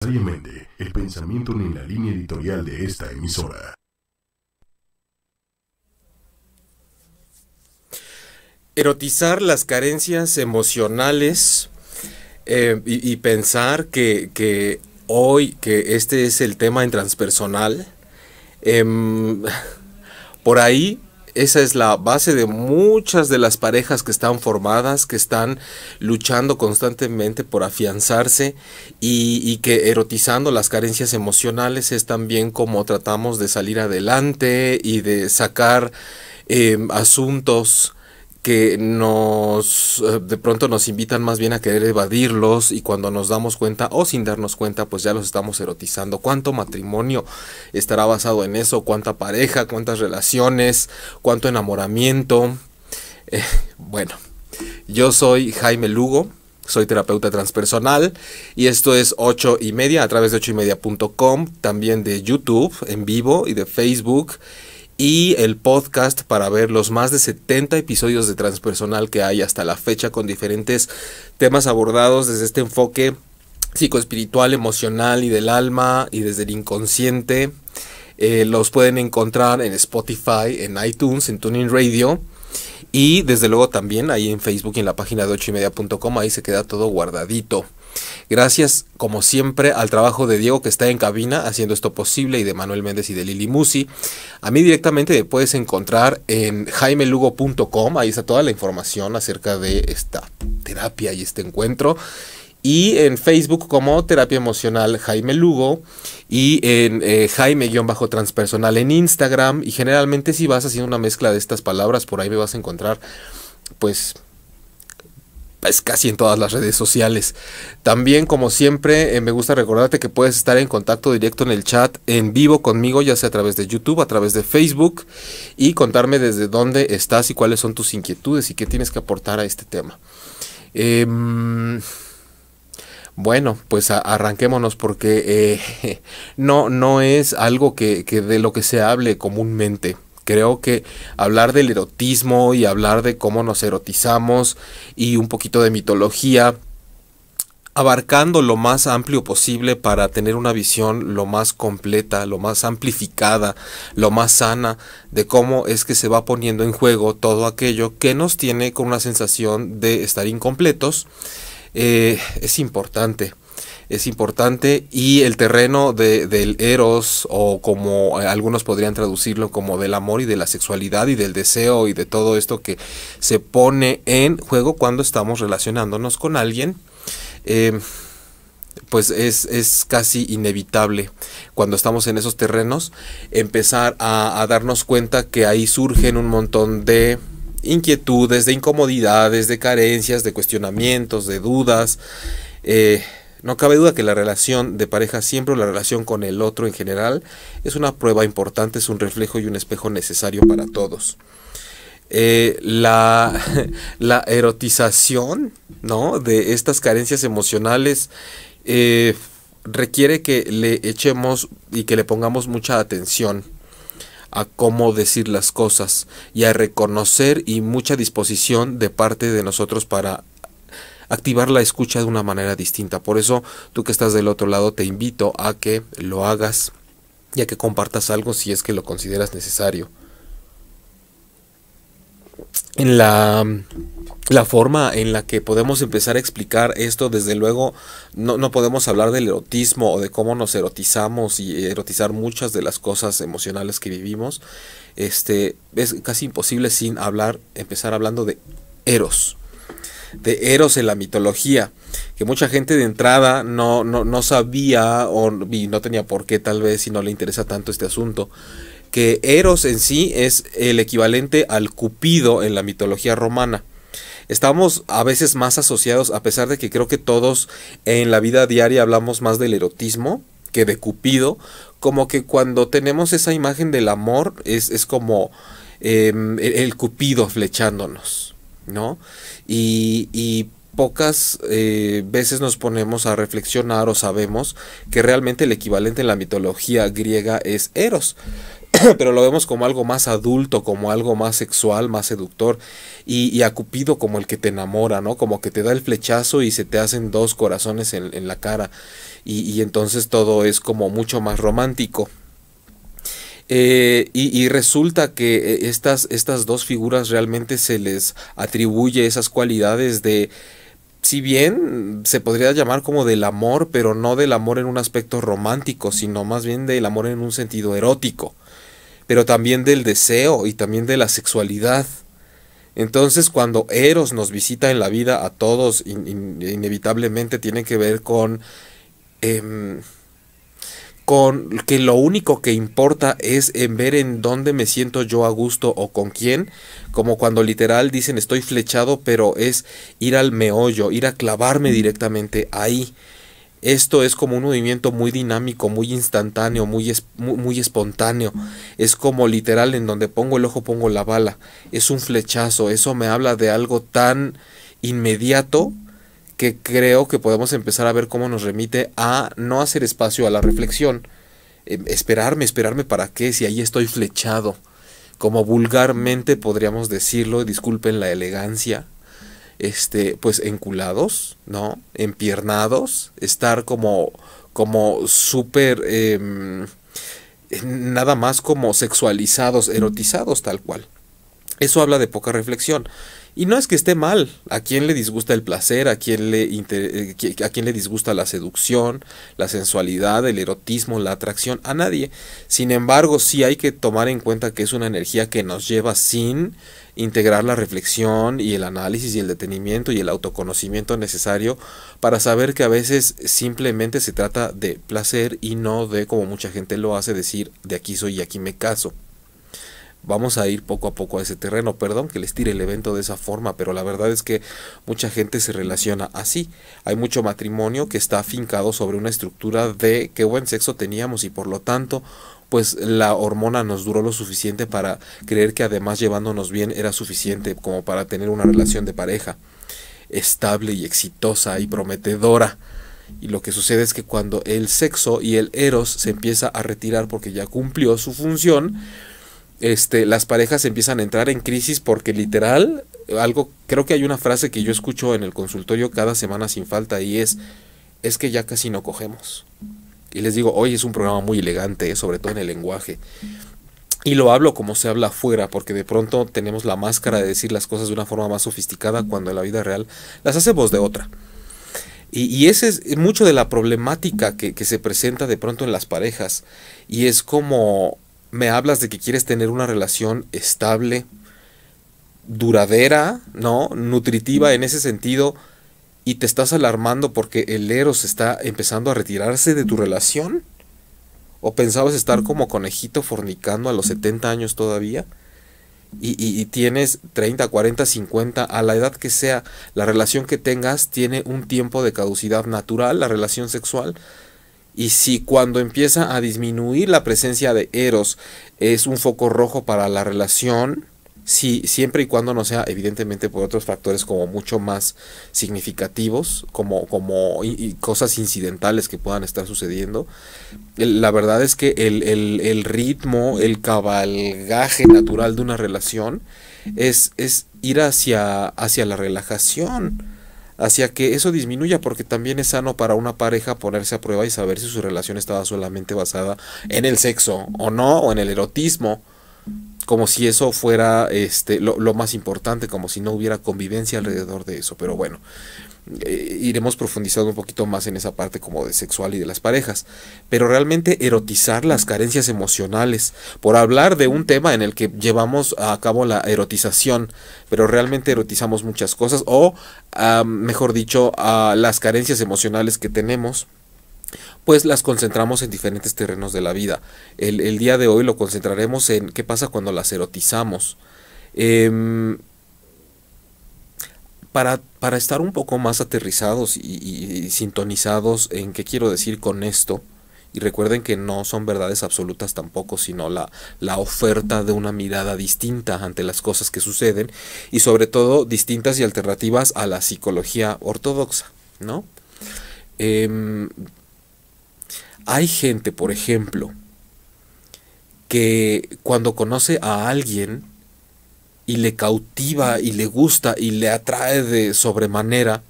Necesariamente el pensamiento ni la línea editorial de esta emisora. Erotizar las carencias emocionales y pensar que hoy, que este es el tema en transpersonal, por ahí esa es la base de muchas de las parejas que están formadas, que están luchando constantemente por afianzarse y que erotizando las carencias emocionales es también como tratamos de salir adelante y de sacar asuntos que de pronto nos invitan más bien a querer evadirlos, y cuando nos damos cuenta o sin darnos cuenta pues ya los estamos erotizando. ¿Cuánto matrimonio estará basado en eso? ¿Cuánta pareja? ¿Cuántas relaciones? ¿Cuánto enamoramiento? Bueno, yo soy Jaime Lugo, soy terapeuta transpersonal y esto es 8y media a través de 8ymedia.com, también de YouTube en vivo y de Facebook, y el podcast para ver los más de 70 episodios de transpersonal que hay hasta la fecha, con diferentes temas abordados desde este enfoque psicoespiritual, emocional y del alma y desde el inconsciente. Los pueden encontrar en Spotify, en iTunes, en TuneIn Radio y desde luego también ahí en Facebook y en la página de 8ymedia.com, ahí se queda todo guardadito. Gracias, como siempre, al trabajo de Diego, que está en cabina haciendo esto posible, y de Manuel Méndez y de Lili Musi. A mí directamente me puedes encontrar en jaimelugo.com, ahí está toda la información acerca de esta terapia y este encuentro. Y en Facebook como Terapia Emocional Jaime Lugo, y en Jaime-transpersonal en Instagram. Y generalmente si vas haciendo una mezcla de estas palabras, por ahí me vas a encontrar pues casi en todas las redes sociales. También, como siempre, me gusta recordarte que puedes estar en contacto directo en el chat en vivo conmigo, ya sea a través de YouTube, a través de Facebook, y contarme desde dónde estás y cuáles son tus inquietudes y qué tienes que aportar a este tema. Bueno, pues arranquémonos, porque no es algo que de lo que se hable comúnmente. Creo que hablar del erotismo y hablar de cómo nos erotizamos y un poquito de mitología, abarcando lo más amplio posible para tener una visión lo más completa, lo más amplificada, lo más sana de cómo es que se va poniendo en juego todo aquello que nos tiene con una sensación de estar incompletos, es importante. Es importante, y el terreno del eros, o como algunos podrían traducirlo, como del amor y de la sexualidad y del deseo y de todo esto que se pone en juego cuando estamos relacionándonos con alguien, pues es casi inevitable cuando estamos en esos terrenos empezar a darnos cuenta que ahí surgen un montón de inquietudes, de incomodidades, de carencias, de cuestionamientos, de dudas. No cabe duda que la relación de pareja siempre, o la relación con el otro en general, es una prueba importante, es un reflejo y un espejo necesario para todos. La erotización, ¿no?, de estas carencias emocionales requiere que le echemos y que le pongamos mucha atención a cómo decir las cosas y a reconocer, y mucha disposición de parte de nosotros para activar la escucha de una manera distinta. Por eso, tú que estás del otro lado, te invito a que lo hagas y a que compartas algo si es que lo consideras necesario. En la forma en la que podemos empezar a explicar esto, desde luego, no podemos hablar del erotismo o de cómo nos erotizamos y erotizar muchas de las cosas emocionales que vivimos. Es casi imposible sin empezar hablando de Eros. De Eros en la mitología, que mucha gente de entrada no sabía y no tenía por qué, tal vez, si no le interesa tanto este asunto, que Eros en sí es el equivalente al Cupido en la mitología romana. Estamos a veces más asociados, a pesar de que creo que todos en la vida diaria hablamos más del erotismo que de Cupido, como que cuando tenemos esa imagen del amor es como el Cupido flechándonos, ¿no? Y pocas veces nos ponemos a reflexionar o sabemos que realmente el equivalente en la mitología griega es Eros. pero lo vemos como algo más adulto, como algo más sexual, más seductor, y a Cupido como el que te enamora, ¿no? Como que te da el flechazo y se te hacen dos corazones en la cara, y entonces todo es como mucho más romántico. Y resulta que estas dos figuras realmente se les atribuye esas cualidades de, si bien se podría llamar como del amor, pero no del amor en un aspecto romántico, sino más bien del amor en un sentido erótico, pero también del deseo y también de la sexualidad. Entonces, cuando Eros nos visita en la vida a todos, inevitablemente tiene que ver em, con que lo único que importa es en ver en dónde me siento yo a gusto o con quién, como cuando literal dicen estoy flechado, pero es ir al meollo, ir a clavarme directamente ahí. Esto es como un movimiento muy dinámico, muy instantáneo, muy espontáneo. Es como literal en donde pongo el ojo pongo la bala. Es un flechazo. Eso me habla de algo tan inmediato que creo que podemos empezar a ver cómo nos remite a no hacer espacio a la reflexión. Esperarme para qué, si ahí estoy flechado. Como vulgarmente podríamos decirlo, disculpen la elegancia, pues enculados, ¿no? Empiernados, estar como súper, nada más como sexualizados, erotizados tal cual. Eso habla de poca reflexión. Y no es que esté mal. ¿A quién le disgusta el placer? ¿A quién a quién le disgusta la seducción, la sensualidad, el erotismo, la atracción? A nadie. Sin embargo, sí hay que tomar en cuenta que es una energía que nos lleva sin integrar la reflexión y el análisis y el detenimiento y el autoconocimiento necesario para saber que a veces simplemente se trata de placer y no de, como mucha gente lo hace, decir de aquí soy y aquí me caso. Vamos a ir poco a poco a ese terreno. Perdón que les tire el evento de esa forma, pero la verdad es que mucha gente se relaciona así. Hay mucho matrimonio que está afincado sobre una estructura de qué buen sexo teníamos y por lo tanto pues la hormona nos duró lo suficiente para creer que además llevándonos bien era suficiente como para tener una relación de pareja estable y exitosa y prometedora. Y lo que sucede es que cuando el sexo y el eros se empieza a retirar porque ya cumplió su función, las parejas empiezan a entrar en crisis porque literal, creo que hay una frase que yo escucho en el consultorio cada semana sin falta y es que ya casi no cogemos. Y les digo, hoy es un programa muy elegante, sobre todo en el lenguaje. Y lo hablo como se habla afuera, porque de pronto tenemos la máscara de decir las cosas de una forma más sofisticada cuando en la vida real las hacemos de otra. Y esa es mucho de la problemática que se presenta de pronto en las parejas. Y es como me hablas de que quieres tener una relación estable, duradera, ¿no? Nutritiva en ese sentido, y te estás alarmando porque el eros está empezando a retirarse de tu relación. ¿O pensabas estar como conejito fornicando a los 70 años todavía? Y tienes 30, 40, 50, a la edad que sea, la relación que tengas tiene un tiempo de caducidad natural, la relación sexual. Y si cuando empieza a disminuir la presencia de eros es un foco rojo para la relación, sí, siempre y cuando no sea evidentemente por otros factores como mucho más significativos, como y cosas incidentales que puedan estar sucediendo, la verdad es que el ritmo, el cabalgaje natural de una relación es ir hacia la relajación, hacia que eso disminuya, porque también es sano para una pareja ponerse a prueba y saber si su relación estaba solamente basada en el sexo o no, o en el erotismo, como si eso fuera lo más importante, como si no hubiera convivencia alrededor de eso. Pero bueno, iremos profundizando un poquito más en esa parte como de sexual y de las parejas, pero realmente erotizar las carencias emocionales, por hablar de un tema en el que llevamos a cabo la erotización, pero realmente erotizamos muchas cosas, o mejor dicho, las carencias emocionales que tenemos, pues las concentramos en diferentes terrenos de la vida. El día de hoy lo concentraremos en qué pasa cuando las erotizamos. Para estar un poco más aterrizados y sintonizados en qué quiero decir con esto, y recuerden que no son verdades absolutas tampoco, sino la oferta de una mirada distinta ante las cosas que suceden, y sobre todo distintas y alternativas a la psicología ortodoxa, ¿no? Hay gente, por ejemplo, que cuando conoce a alguien y le cautiva y le gusta y le atrae de sobremanera,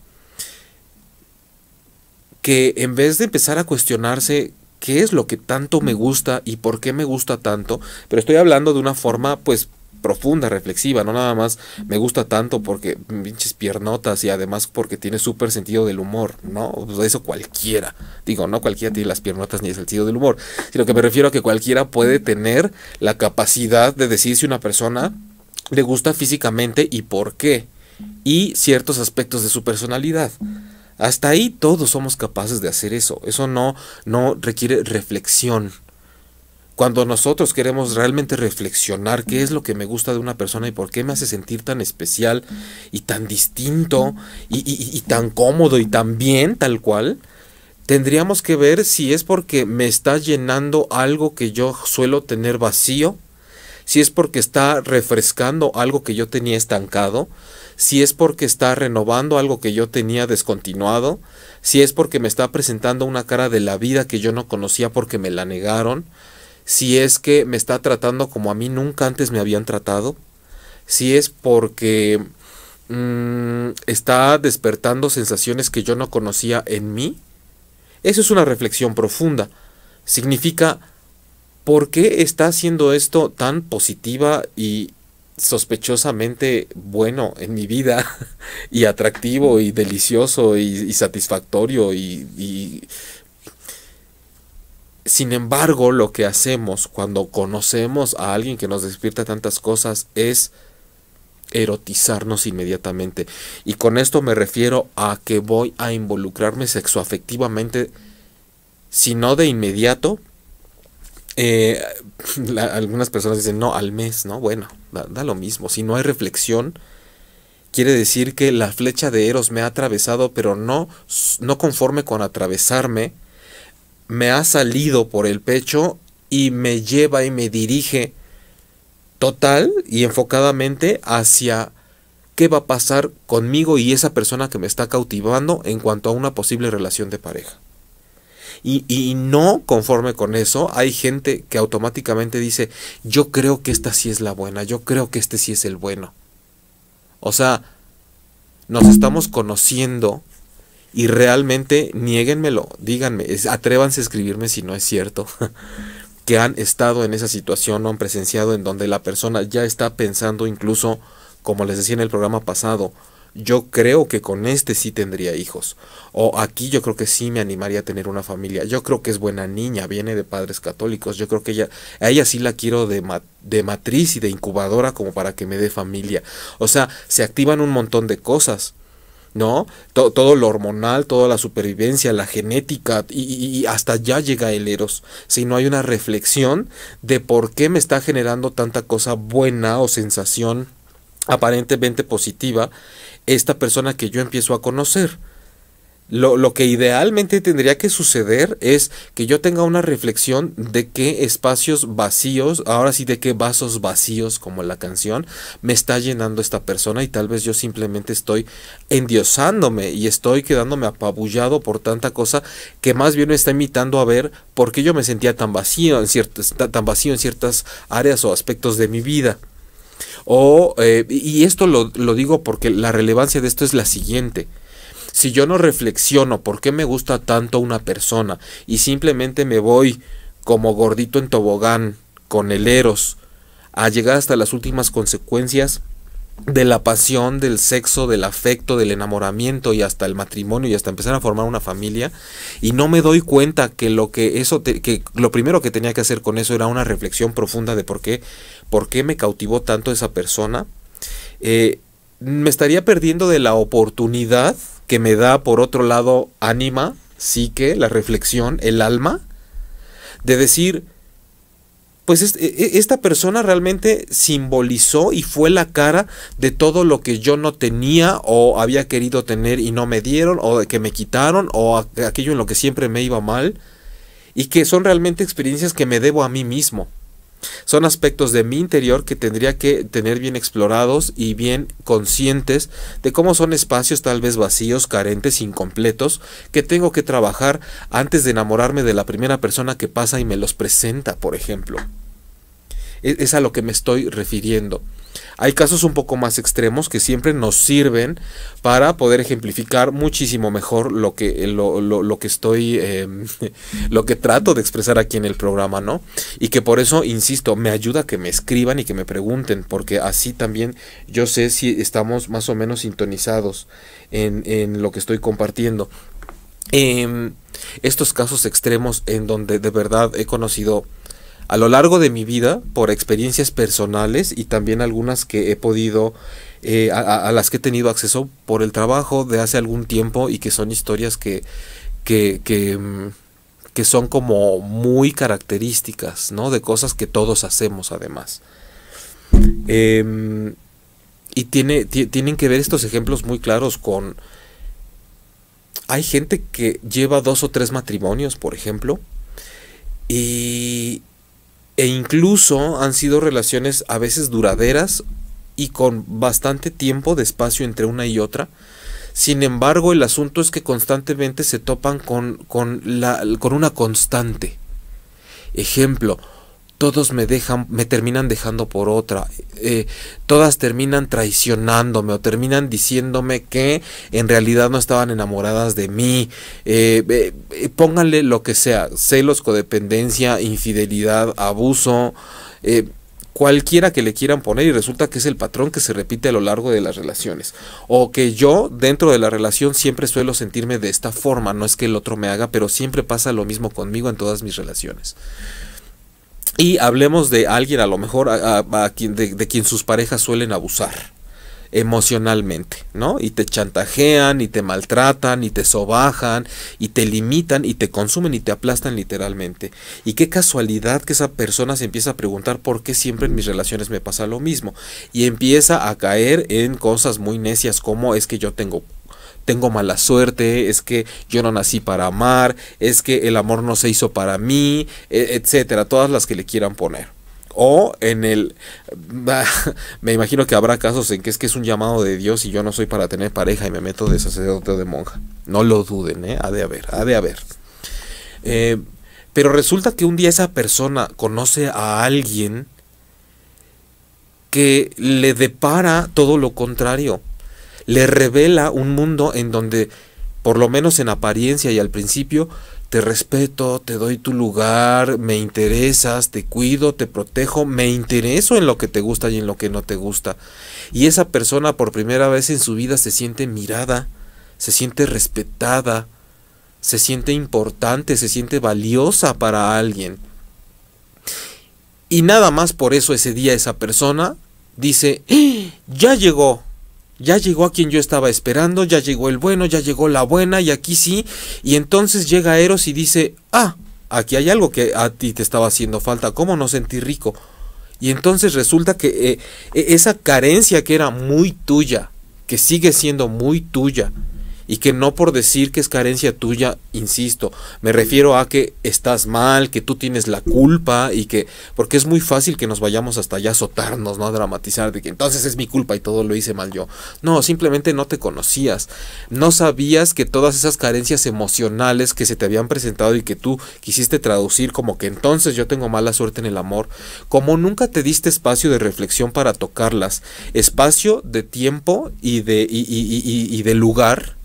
que en vez de empezar a cuestionarse qué es lo que tanto me gusta y por qué me gusta tanto, pero estoy hablando de una forma pues profunda, reflexiva, no nada más me gusta tanto porque pinches piernotas y además porque tiene súper sentido del humor, ¿no? Pues eso cualquiera, digo, no cualquiera tiene las piernotas ni el sentido del humor, sino que me refiero a que cualquiera puede tener la capacidad de decir si una persona le gusta físicamente y por qué, y ciertos aspectos de su personalidad. Hasta ahí todos somos capaces de hacer eso. Eso no requiere reflexión. Cuando nosotros queremos realmente reflexionar qué es lo que me gusta de una persona y por qué me hace sentir tan especial y tan distinto y tan cómodo y tan bien, tal cual, tendríamos que ver si es porque me está llenando algo que yo suelo tener vacío, si es porque está refrescando algo que yo tenía estancado, si es porque está renovando algo que yo tenía descontinuado, si es porque me está presentando una cara de la vida que yo no conocía porque me la negaron, si es que me está tratando como a mí nunca antes me habían tratado, si es porque está despertando sensaciones que yo no conocía en mí. Eso es una reflexión profunda. Significa, ¿por qué está haciendo esto tan positiva y sospechosamente bueno en mi vida y atractivo y delicioso y satisfactorio y sin embargo lo que hacemos cuando conocemos a alguien que nos despierta tantas cosas es erotizarnos inmediatamente, y con esto me refiero a que voy a involucrarme sexoafectivamente, si no de inmediato. Algunas personas dicen no, al mes, ¿no? Bueno, da lo mismo. Si no hay reflexión, quiere decir que la flecha de Eros me ha atravesado, pero no conforme con atravesarme, me ha salido por el pecho y me lleva y me dirige total y enfocadamente hacia qué va a pasar conmigo y esa persona que me está cautivando en cuanto a una posible relación de pareja. Y no conforme con eso, hay gente que automáticamente dice, yo creo que esta sí es la buena, yo creo que este sí es el bueno. O sea, nos estamos conociendo y realmente niéguenmelo, díganme, atrévanse a escribirme si no es cierto, que han estado en esa situación o han presenciado en donde la persona ya está pensando incluso, como les decía en el programa pasado, yo creo que con este sí tendría hijos, o aquí yo creo que sí me animaría a tener una familia, yo creo que es buena niña, viene de padres católicos, yo creo que a ella sí la quiero de matriz y de incubadora como para que me dé familia. O sea, se activan un montón de cosas, ¿no? Todo lo hormonal, toda la supervivencia, la genética y hasta ya llega el Eros. Si no hay una reflexión de por qué me está generando tanta cosa buena o sensación aparentemente positiva esta persona que yo empiezo a conocer. Lo que idealmente tendría que suceder es que yo tenga una reflexión de qué espacios vacíos, ahora sí de qué vasos vacíos, como la canción, me está llenando esta persona, y tal vez yo simplemente estoy endiosándome y estoy quedándome apabullado por tanta cosa que más bien me está invitando a ver por qué yo me sentía tan vacío en ciertas áreas o aspectos de mi vida. Y esto lo digo porque la relevancia de esto es la siguiente. Si yo no reflexiono por qué me gusta tanto una persona y simplemente me voy como gordito en tobogán con el Eros a llegar hasta las últimas consecuencias de la pasión, del sexo, del afecto, del enamoramiento y hasta el matrimonio y hasta empezar a formar una familia, y no me doy cuenta que que lo primero que tenía que hacer con eso era una reflexión profunda de por qué me cautivó tanto esa persona, me estaría perdiendo de la oportunidad que me da, por otro lado, ánima, psique, la reflexión, el alma, de decir, pues esta persona realmente simbolizó y fue la cara de todo lo que yo no tenía o había querido tener y no me dieron, o que me quitaron, o aquello en lo que siempre me iba mal, y que son realmente experiencias que me debo a mí mismo. Son aspectos de mi interior que tendría que tener bien explorados y bien conscientes de cómo son espacios tal vez vacíos, carentes, incompletos, que tengo que trabajar antes de enamorarme de la primera persona que pasa y me los presenta, por ejemplo. Es a lo que me estoy refiriendo. Hay casos un poco más extremos que siempre nos sirven para poder ejemplificar muchísimo mejor lo que estoy lo que trato de expresar aquí en el programa, ¿no? Y que por eso, insisto, me ayuda a que me escriban y que me pregunten, porque así también yo sé si estamos más o menos sintonizados en lo que estoy compartiendo. Estos casos extremos en donde de verdad he conocido a lo largo de mi vida, por experiencias personales y también algunas que he podido, a las que he tenido acceso por el trabajo de hace algún tiempo, y que son historias que son como muy características, ¿no? De cosas que todos hacemos además. Y tienen que ver estos ejemplos muy claros con... Hay gente que lleva 2 o 3 matrimonios, por ejemplo, e incluso han sido relaciones a veces duraderas y con bastante tiempo de espacio entre una y otra. Sin embargo, el asunto es que constantemente se topan con una constante. Ejemplo, todos me terminan dejando por otra, todas terminan traicionándome o terminan diciéndome que en realidad no estaban enamoradas de mí, pónganle lo que sea, celos, codependencia, infidelidad, abuso, cualquiera que le quieran poner, y resulta que es el patrón que se repite a lo largo de las relaciones, o que yo dentro de la relación siempre suelo sentirme de esta forma, no es que el otro me haga, pero siempre pasa lo mismo conmigo en todas mis relaciones. Y hablemos de alguien a lo mejor de quien sus parejas suelen abusar emocionalmente, ¿no? Y te chantajean, y te maltratan, y te sobajan, y te limitan, y te consumen, y te aplastan literalmente. Y qué casualidad que esa persona se empieza a preguntar por qué siempre en mis relaciones me pasa lo mismo. Y empieza a caer en cosas muy necias como es que yo tengo mala suerte, es que yo no nací para amar, es que el amor no se hizo para mí, etcétera, todas las que le quieran poner. O me imagino que habrá casos en que es un llamado de Dios y yo no soy para tener pareja y me meto de sacerdote o de monja. No lo duden, ha de haber. Pero resulta que un día esa persona conoce a alguien que le depara todo lo contrario. Le revela un mundo en donde, por lo menos en apariencia y al principio, te respeto, te doy tu lugar, me interesas, te cuido, te protejo, me intereso en lo que te gusta y en lo que no te gusta. Y esa persona por primera vez en su vida se siente mirada, se siente respetada, se siente importante, se siente valiosa para alguien. Y nada más por eso ese día esa persona dice, ya llegó a quien yo estaba esperando, ya llegó el bueno, ya llegó la buena, y aquí sí. Y entonces llega Eros y dice, aquí hay algo que a ti te estaba haciendo falta, ¿cómo no sentir rico? Y entonces resulta que esa carencia que era muy tuya, que sigue siendo muy tuya, y que no por decir que es carencia tuya, insisto, me refiero a que estás mal, que tú tienes la culpa, y que, porque es muy fácil que nos vayamos hasta allá a azotarnos, ¿no? A dramatizar de que entonces es mi culpa y todo lo hice mal yo. No, simplemente no te conocías, no sabías que todas esas carencias emocionales que se te habían presentado y que tú quisiste traducir como que entonces yo tengo mala suerte en el amor, como nunca te diste espacio de reflexión para tocarlas, espacio de tiempo y de lugar,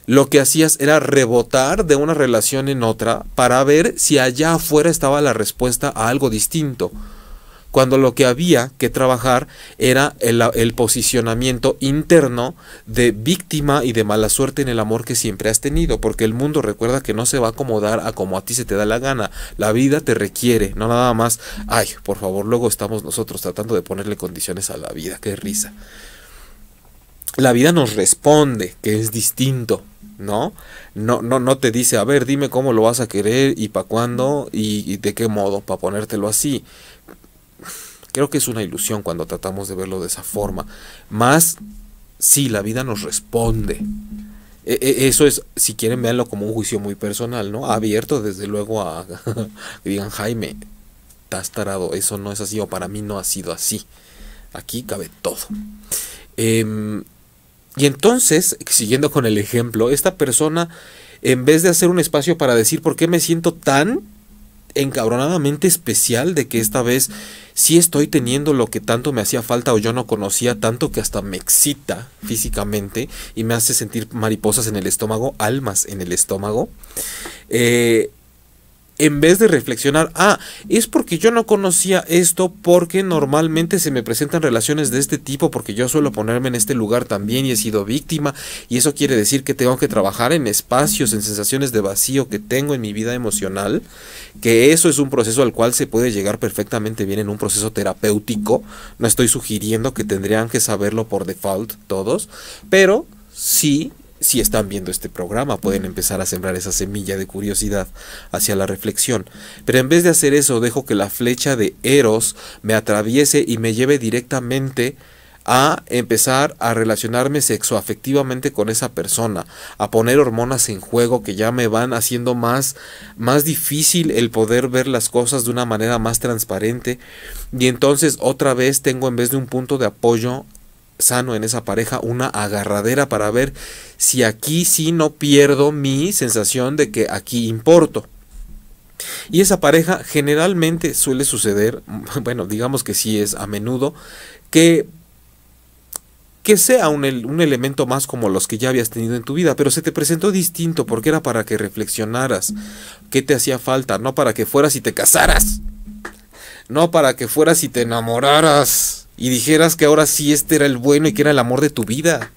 lo que hacías era rebotar de una relación en otra para ver si allá afuera estaba la respuesta a algo distinto, cuando lo que había que trabajar era el posicionamiento interno de víctima y de mala suerte en el amor que siempre has tenido, porque el mundo, recuerda, que no se va a acomodar a como a ti se te da la gana. La vida te requiere, no nada más, por favor, luego estamos nosotros tratando de ponerle condiciones a la vida, qué risa. La vida nos responde, que es distinto, ¿no? No te dice, a ver, dime cómo lo vas a querer y para cuándo y de qué modo, para ponértelo así. Creo que es una ilusión cuando tratamos de verlo de esa forma. Más, sí, la vida nos responde. Eso es, si quieren, véanlo como un juicio muy personal, ¿no? Abierto, desde luego, a que digan, Jaime, estás tarado, eso no es así, o para mí no ha sido así. Aquí cabe todo. Y entonces, siguiendo con el ejemplo, esta persona, en vez de hacer un espacio para decir por qué me siento tan, encabronadamente especial de que esta vez sí estoy teniendo lo que tanto me hacía falta o yo no conocía, tanto que hasta me excita físicamente y me hace sentir mariposas en el estómago, almas en el estómago. En vez de reflexionar, es porque yo no conocía esto, porque normalmente se me presentan relaciones de este tipo, porque yo suelo ponerme en este lugar también y he sido víctima, y eso quiere decir que tengo que trabajar en espacios, en sensaciones de vacío que tengo en mi vida emocional, que eso es un proceso al cual se puede llegar perfectamente bien en un proceso terapéutico. No estoy sugiriendo que tendrían que saberlo por default todos, pero sí, si están viendo este programa, pueden empezar a sembrar esa semilla de curiosidad hacia la reflexión. Pero en vez de hacer eso, dejo que la flecha de Eros me atraviese y me lleve directamente a empezar a relacionarme sexoafectivamente con esa persona, a poner hormonas en juego que ya me van haciendo más difícil el poder ver las cosas de una manera más transparente. Y entonces otra vez tengo, en vez de un punto de apoyo sano en esa pareja, una agarradera para ver si aquí sí no pierdo mi sensación de que aquí importo. Y esa pareja generalmente suele suceder, bueno, digamos que sí es a menudo, que sea un elemento más como los que ya habías tenido en tu vida, pero se te presentó distinto porque era para que reflexionaras qué te hacía falta, no para que fueras y te casaras, no para que fueras y te enamoraras y dijeras que ahora sí este era el bueno y que era el amor de tu vida.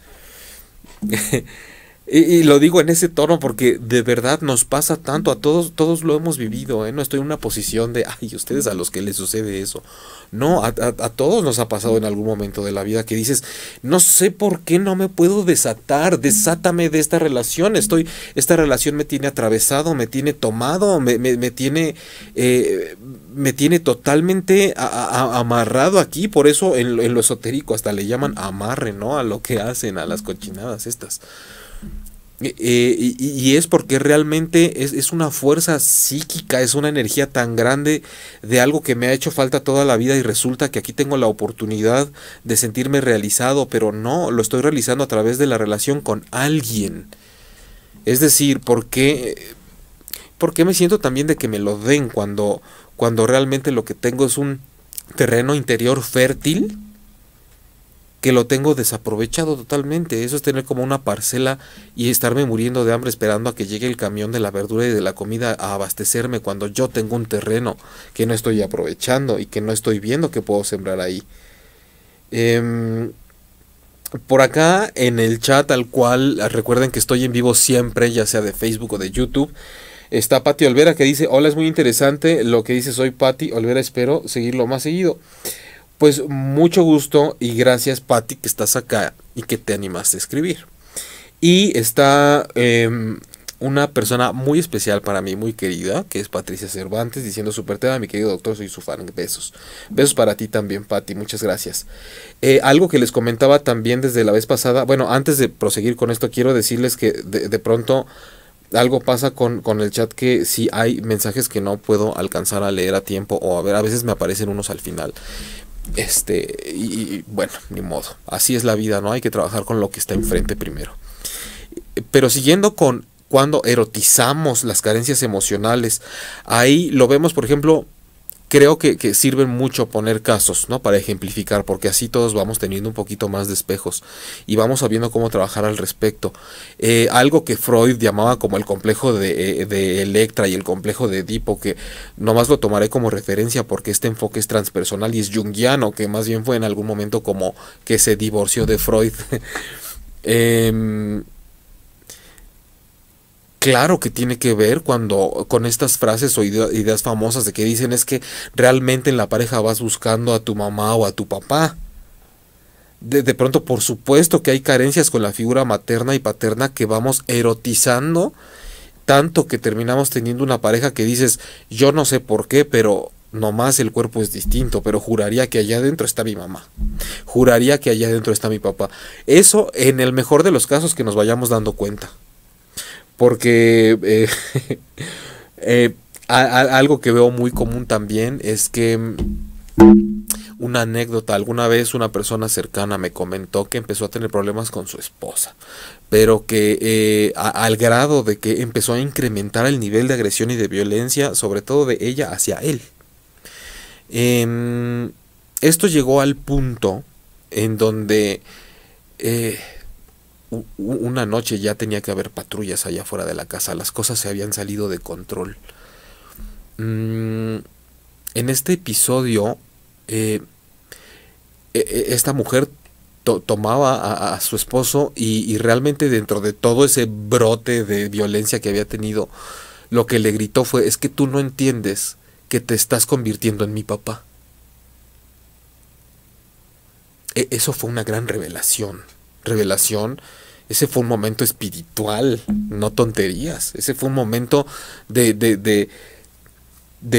Y lo digo en ese tono porque de verdad nos pasa tanto, a todos lo hemos vivido, no estoy en una posición de, ustedes a los que les sucede eso. No, a todos nos ha pasado en algún momento de la vida que dices, no sé por qué no me puedo desatar, desátame de esta relación, esta relación me tiene atravesado, me tiene tomado, me tiene totalmente amarrado aquí. Por eso en lo esotérico hasta le llaman amarre, ¿no? A lo que hacen, a las cochinadas estas. Y es porque realmente es una fuerza psíquica, es una energía tan grande de algo que me ha hecho falta toda la vida y resulta que aquí tengo la oportunidad de sentirme realizado, pero no, lo estoy realizando a través de la relación con alguien. Es decir, ¿por qué me siento también de que me lo den cuando realmente lo que tengo es un terreno interior fértil? Que lo tengo desaprovechado totalmente. Eso es tener como una parcela y estarme muriendo de hambre esperando a que llegue el camión de la verdura y de la comida a abastecerme cuando yo tengo un terreno que no estoy aprovechando y que no estoy viendo que puedo sembrar ahí. Por acá en el chat, al cual recuerden que estoy en vivo siempre, ya sea de Facebook o de YouTube, está Pati Olvera que dice: hola, es muy interesante lo que dice, soy Pati Olvera, espero seguirlo más seguido. Pues mucho gusto y gracias, Pati, que estás acá y que te animaste a escribir. Y está una persona muy especial para mí, muy querida, que es Patricia Cervantes, diciendo: super tema, mi querido doctor, soy su fan, besos. Besos para ti también, Pati, muchas gracias. Algo que les comentaba también desde la vez pasada, bueno, antes de proseguir con esto, quiero decirles que de pronto algo pasa con el chat, que si hay mensajes que no puedo alcanzar a leer a tiempo, o a veces me aparecen unos al final. Y bueno, ni modo, así es la vida, ¿no? Hay que trabajar con lo que está enfrente primero. Pero siguiendo con cuando erotizamos las carencias emocionales, ahí lo vemos, por ejemplo, creo que sirven mucho poner casos, ¿no? Para ejemplificar, porque así todos vamos teniendo un poquito más de espejos y vamos sabiendo cómo trabajar al respecto. Algo que Freud llamaba como el complejo de Electra y el complejo de Edipo, que nomás lo tomaré como referencia porque este enfoque es transpersonal y es junguiano, que más bien fue en algún momento como que se divorció de Freud. Claro que tiene que ver con estas frases o ideas famosas de que dicen es que realmente en la pareja vas buscando a tu mamá o a tu papá. De pronto, por supuesto que hay carencias con la figura materna y paterna que vamos erotizando tanto que terminamos teniendo una pareja que dices, yo no sé por qué, pero nomás el cuerpo es distinto, pero juraría que allá adentro está mi mamá, juraría que allá adentro está mi papá. Eso en el mejor de los casos que nos vayamos dando cuenta. Porque algo que veo muy común también es que una anécdota. Alguna vez una persona cercana me comentó que empezó a tener problemas con su esposa, pero que al grado de que empezó a incrementar el nivel de agresión y de violencia, sobre todo de ella hacia él. Esto llegó al punto en donde una noche ya tenía que haber patrullas allá afuera de la casa. Las cosas se habían salido de control. En este episodio, esta mujer tomaba a su esposo y realmente dentro de todo ese brote de violencia que había tenido, lo que le gritó fue: es que tú no entiendes que te estás convirtiendo en mi papá. Eso fue una gran revelación. Ese fue un momento espiritual, no tonterías. Ese fue un momento de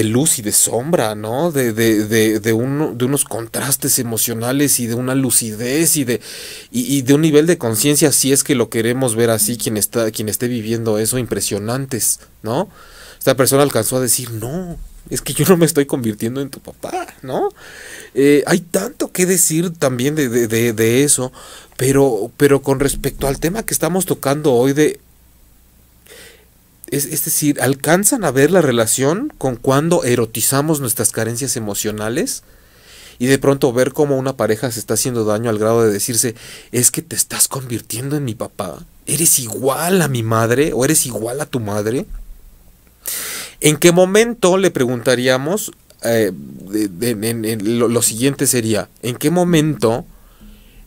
luz y de sombra, ¿no? De unos contrastes emocionales y de una lucidez y de un nivel de conciencia, si es que lo queremos ver así, quien esté viviendo eso, impresionantes, ¿no? Esta persona alcanzó a decir: no, es que yo no me estoy convirtiendo en tu papá, ¿no? Hay tanto que decir también de eso, pero con respecto al tema que estamos tocando hoy es decir, ¿alcanzan a ver la relación con cuando erotizamos nuestras carencias emocionales? Y de pronto ver cómo una pareja se está haciendo daño al grado de decirse: es que te estás convirtiendo en mi papá, eres igual a mi madre o eres igual a tu madre. ¿En qué momento, le preguntaríamos, lo siguiente sería: ¿en qué momento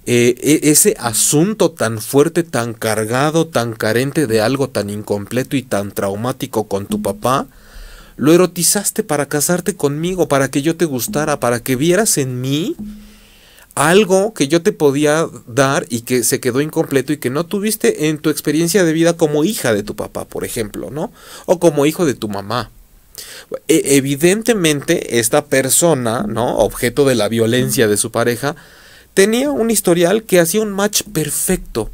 ese asunto tan fuerte, tan cargado, tan carente de algo tan incompleto y tan traumático con tu papá, lo erotizaste para casarte conmigo, para que yo te gustara, para que vieras en mí algo que yo te podía dar y que se quedó incompleto y que no tuviste en tu experiencia de vida como hija de tu papá, por ejemplo, ¿no? O como hijo de tu mamá? Evidentemente, esta persona, ¿no?, objeto de la violencia de su pareja, tenía un historial que hacía un match perfecto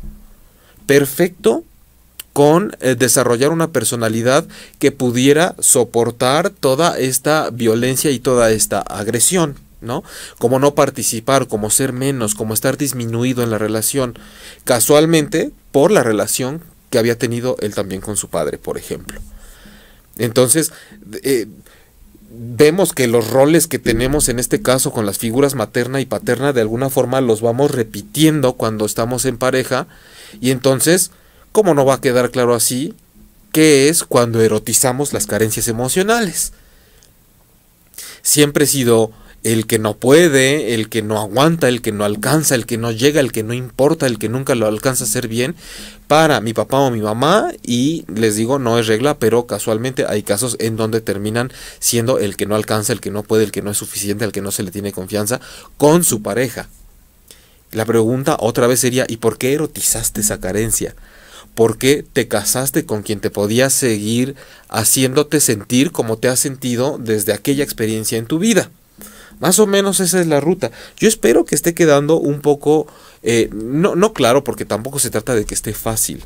con desarrollar una personalidad que pudiera soportar toda esta violencia y toda esta agresión, ¿no? Como no participar, como ser menos, como estar disminuido en la relación, casualmente por la relación que había tenido él también con su padre, por ejemplo. Entonces, vemos que los roles que tenemos en este caso con las figuras materna y paterna, de alguna forma los vamos repitiendo cuando estamos en pareja, y entonces, ¿cómo no va a quedar claro así qué es cuando erotizamos las carencias emocionales? Siempre he sido el que no puede, el que no aguanta, el que no alcanza, el que no llega, el que no importa, el que nunca lo alcanza a hacer bien para mi papá o mi mamá, y les digo, no es regla, pero casualmente hay casos en donde terminan siendo el que no alcanza, el que no puede, el que no es suficiente, el que no se le tiene confianza con su pareja. La pregunta otra vez sería: ¿y por qué erotizaste esa carencia? ¿Por qué te casaste con quien te podía seguir haciéndote sentir como te has sentido desde aquella experiencia en tu vida? Más o menos esa es la ruta. Yo espero que esté quedando un poco, no claro, porque tampoco se trata de que esté fácil.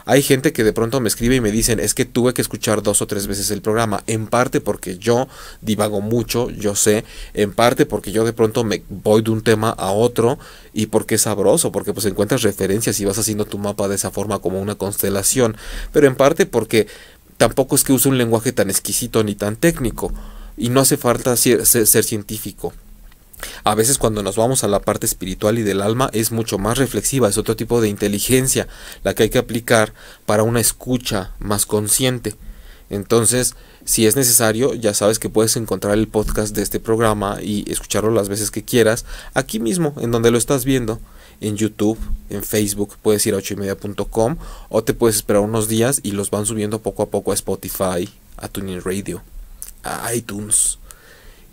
Hay gente que de pronto me escribe y me dicen: es que tuve que escuchar 2 o 3 veces el programa, en parte porque yo divago mucho, yo sé, en parte porque yo de pronto me voy de un tema a otro, y porque es sabroso, porque pues encuentras referencias y vas haciendo tu mapa de esa forma como una constelación, pero en parte porque tampoco es que use un lenguaje tan exquisito ni tan técnico. Y no hace falta ser científico. A veces cuando nos vamos a la parte espiritual y del alma es mucho más reflexiva, es otro tipo de inteligencia la que hay que aplicar para una escucha más consciente. Entonces, si es necesario, ya sabes que puedes encontrar el podcast de este programa y escucharlo las veces que quieras, aquí mismo, en donde lo estás viendo, en YouTube, en Facebook, puedes ir a 8ymedia.com, o te puedes esperar unos días y los van subiendo poco a poco a Spotify, a TuneIn Radio, a iTunes,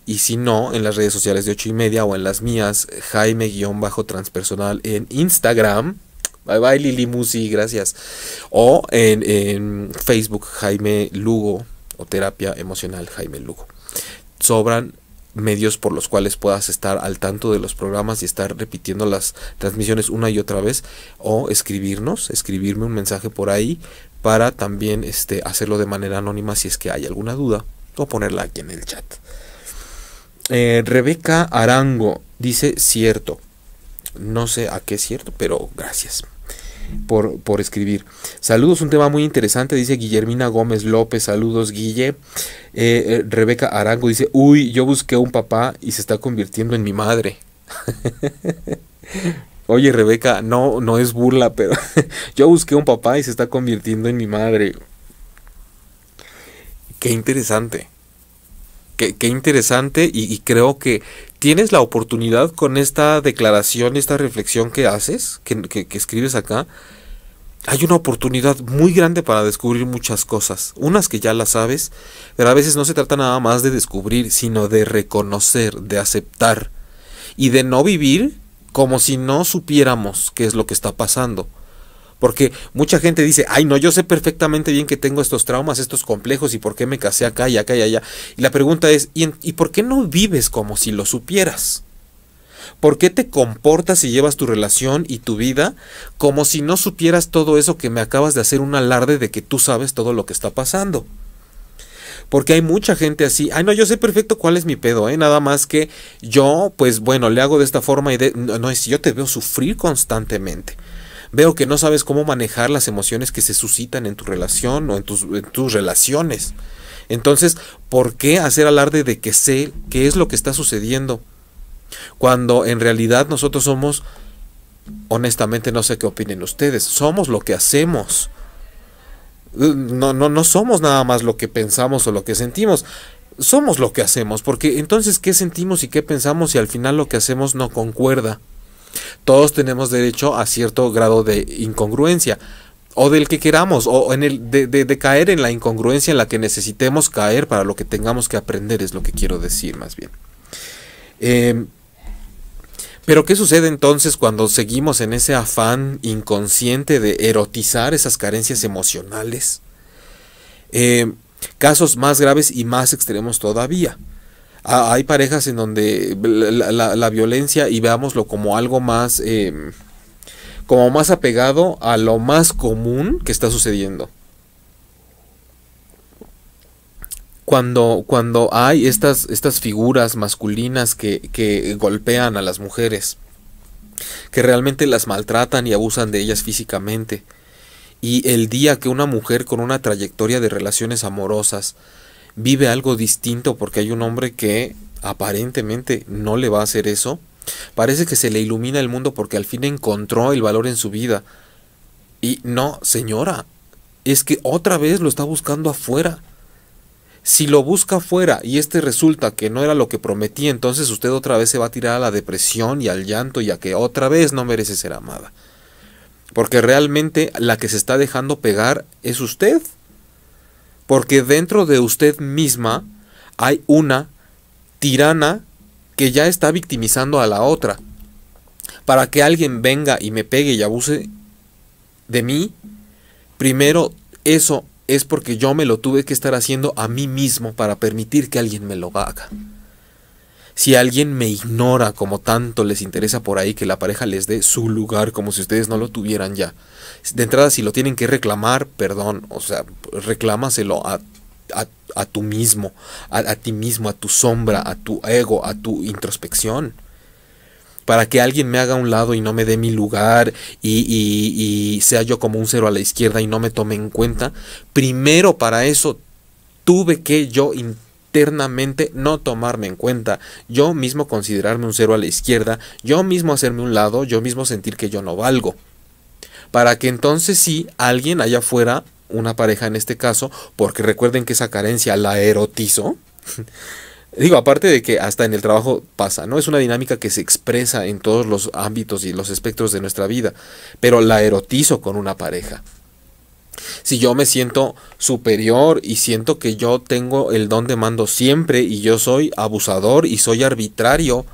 y si no, en las redes sociales de 8ymedia o en las mías, Jaime_transpersonal en Instagram, bye bye Lili Musi, gracias, o en Facebook, Jaime Lugo, o Terapia Emocional Jaime Lugo. Sobran medios por los cuales puedas estar al tanto de los programas y estar repitiendo las transmisiones una y otra vez, o escribirme un mensaje por ahí para también hacerlo de manera anónima si es que hay alguna duda, o ponerla aquí en el chat. Rebeca Arango, Dice cierto. No sé a qué es cierto, pero gracias por escribir. Saludos, un tema muy interesante, dice Guillermina Gómez López. Saludos, Guille. Rebeca Arango dice, uy, yo busqué un papá y se está convirtiendo en mi madre. Oye, Rebeca, no es burla, pero yo busqué un papá y se está convirtiendo en mi madre. Qué interesante. Qué interesante, y creo que tienes la oportunidad con esta declaración, esta reflexión que haces, que escribes acá. Hay una oportunidad muy grande para descubrir muchas cosas, unas que ya las sabes, pero a veces no se trata nada más de descubrir, sino de reconocer, de aceptar y de no vivir como si no supiéramos qué es lo que está pasando. Porque mucha gente dice, ay no, yo sé perfectamente bien que tengo estos traumas, estos complejos, y por qué me casé acá y acá y allá. Y la pregunta es, ¿y por qué no vives como si lo supieras? ¿Por qué te comportas y llevas tu relación y tu vida como si no supieras todo eso que me acabas de hacer un alarde de que tú sabes todo lo que está pasando? Porque hay mucha gente así, ay no, yo sé perfecto cuál es mi pedo, nada más que yo, pues bueno, le hago de esta forma y no es, yo te veo sufrir constantemente. Veo que no sabes cómo manejar las emociones que se suscitan en tu relación o en tus relaciones. Entonces, ¿por qué hacer alarde de que sé qué es lo que está sucediendo? Cuando en realidad nosotros somos, honestamente no sé qué opinen ustedes, somos lo que hacemos. No somos nada más lo que pensamos o lo que sentimos. Somos lo que hacemos, porque entonces ¿qué sentimos y qué pensamos si al final lo que hacemos no concuerda? Todos tenemos derecho a cierto grado de incongruencia, o del que queramos, o en el de caer en la incongruencia en la que necesitemos caer para lo que tengamos que aprender, es lo que quiero decir más bien. Pero ¿qué sucede entonces cuando seguimos en ese afán inconsciente de erotizar esas carencias emocionales? Casos más graves y más extremos todavía. Hay parejas en donde la violencia, y veámoslo como algo más, como más apegado a lo más común que está sucediendo. Cuando hay estas figuras masculinas que golpean a las mujeres, que realmente las maltratan y abusan de ellas físicamente, y el día que una mujer con una trayectoria de relaciones amorosas vive algo distinto porque hay un hombre que aparentemente no le va a hacer eso, parece que se le ilumina el mundo porque al fin encontró el valor en su vida. Y no, señora, es que otra vez lo está buscando afuera. Si lo busca afuera y resulta que no era lo que prometía, entonces usted otra vez se va a tirar a la depresión y al llanto y a que otra vez no merece ser amada. Porque realmente la que se está dejando pegar es usted. Porque dentro de usted misma hay una tirana que ya está victimizando a la otra. Para que alguien venga y me pegue y abuse de mí, primero eso es porque yo me lo tuve que estar haciendo a mí mismo para permitir que alguien me lo haga. Si alguien me ignora, como tanto les interesa por ahí que la pareja les dé su lugar, como si ustedes no lo tuvieran ya. De entrada, si lo tienen que reclamar, perdón, o sea, reclámaselo a tú mismo, a ti mismo, a tu sombra, a tu ego, a tu introspección. Para que alguien me haga a un lado y no me dé mi lugar y sea yo como un cero a la izquierda y no me tome en cuenta, primero para eso tuve que yo internamente no tomarme en cuenta, yo mismo considerarme un cero a la izquierda, yo mismo hacerme un lado, yo mismo sentir que yo no valgo. Para que entonces sí alguien allá afuera, una pareja en este caso, porque recuerden que esa carencia la erotizo. Digo, aparte de que hasta en el trabajo pasa, ¿no? Es una dinámica que se expresa en todos los ámbitos y los espectros de nuestra vida, pero la erotizo con una pareja. Si yo me siento superior y siento que yo tengo el don de mando siempre y yo soy abusador y soy arbitrario,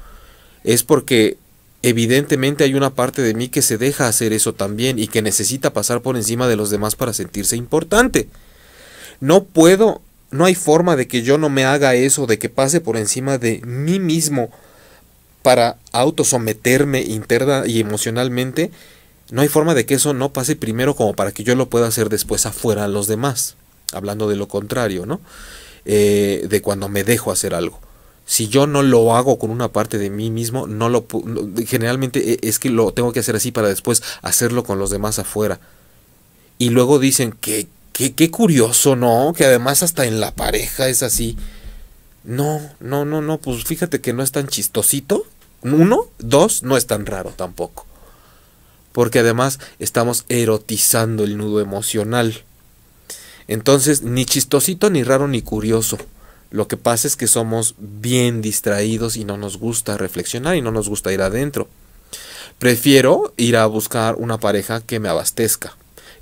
es porque evidentemente hay una parte de mí que se deja hacer eso también y que necesita pasar por encima de los demás para sentirse importante. No hay forma de que yo no me haga eso, de que pase por encima de mí mismo para autosometerme interna y emocionalmente. No hay forma de que eso no pase primero como para que yo lo pueda hacer después afuera a los demás. Hablando de lo contrario, ¿no? De cuando me dejo hacer algo. Si yo no lo hago con una parte de mí mismo, generalmente es que lo tengo que hacer así para después hacerlo con los demás afuera. Y luego dicen que qué curioso, ¿no? Que además hasta en la pareja es así. No, pues fíjate que no es tan chistosito. Uno, dos, no es tan raro tampoco. Porque además estamos erotizando el nudo emocional. Entonces, ni chistosito, ni raro, ni curioso. Lo que pasa es que somos bien distraídos y no nos gusta reflexionar y no nos gusta ir adentro. Prefiero ir a buscar una pareja que me abastezca.